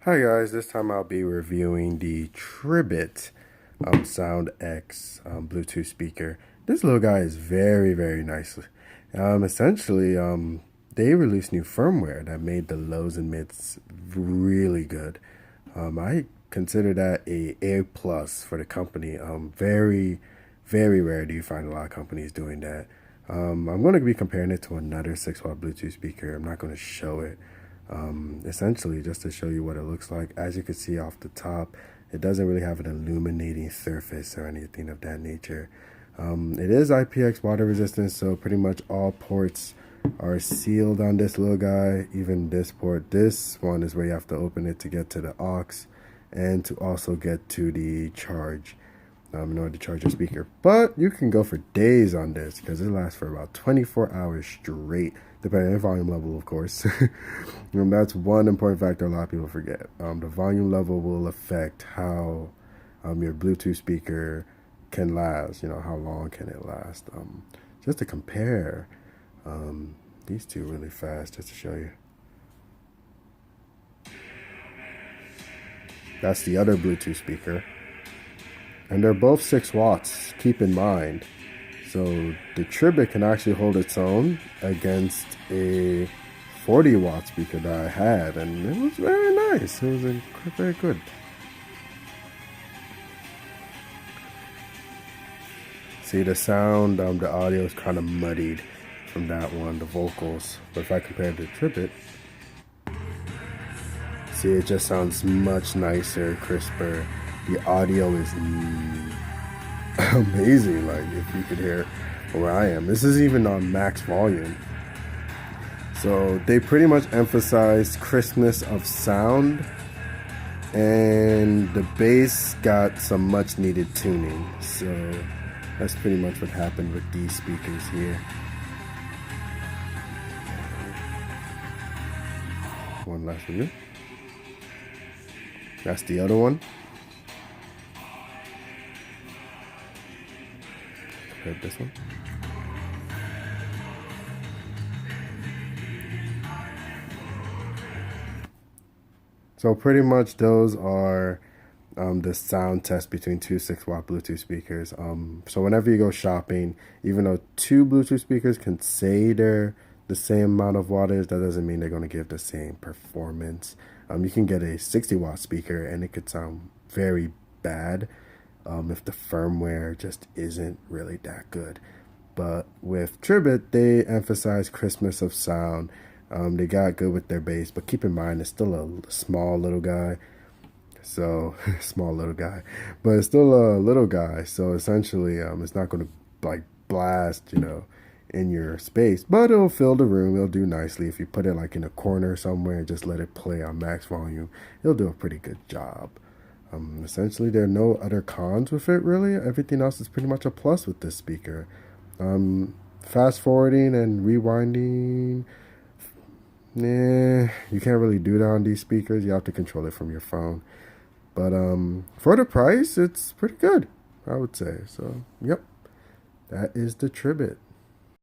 Hi guys, this time I'll be reviewing the Tribit Sound X Bluetooth speaker. This little guy is very nice. Essentially, they released new firmware that made the lows and mids really good. I consider that A plus for the company. Very rare do you find a lot of companies doing that. I'm going to be comparing it to another 6-watt Bluetooth speaker. I'm not going to show it. Essentially, just to show you what it looks like. As you can see off the top, it doesn't really have an illuminating surface or anything of that nature. It is IPX water resistant, so pretty much all ports are sealed on this little guy, even this port. This one is where you have to open it to get to the aux and to also get to the charge in order to charge your speaker. But you can go for days on this because it lasts for about 24 hours straight, depending on the volume level, of course. That's one important factor a lot of people forget. The volume level will affect how your Bluetooth speaker can last. How long can it last? Just to compare these two really fast, just to show you. That's the other Bluetooth speaker. And they're both 6 watts, keep in mind. So the Tribit can actually hold its own against a 40-watt speaker that I had, and it was very nice. It was very good. See, the sound, the audio is kind of muddied from that one, the vocals. But if I compare it to Tribit, see, it just sounds much nicer, crisper. The audio is amazing, like if you could hear where I am. This is even on max volume. So they pretty much emphasize crispness of sound, and the bass got some much needed tuning. So that's pretty much what happened with these speakers here. One last review. That's the other one. This one. So pretty much those are the sound test between two 6-watt Bluetooth speakers. So whenever you go shopping, even though two Bluetooth speakers can say they're the same amount of wattage, that doesn't mean they're going to give the same performance. You can get a 60-watt speaker and it could sound very bad if the firmware just isn't really that good. But with Tribit, they emphasize crispness of sound. They got good with their bass, but keep in mind it's still a small little guy. So small little guy, but it's still a little guy. So essentially, it's not going to like blast, in your space, but it'll fill the room. It'll do nicely if you put it like in a corner somewhere and just let it play on max volume. It'll do a pretty good job. Essentially, there are no other cons with it, really. Everything else is pretty much a plus with this speaker. Fast forwarding and rewinding, you can't really do that on these speakers. You have to control it from your phone. But for the price, it's pretty good, I would say. So, yep, that is the Tribit.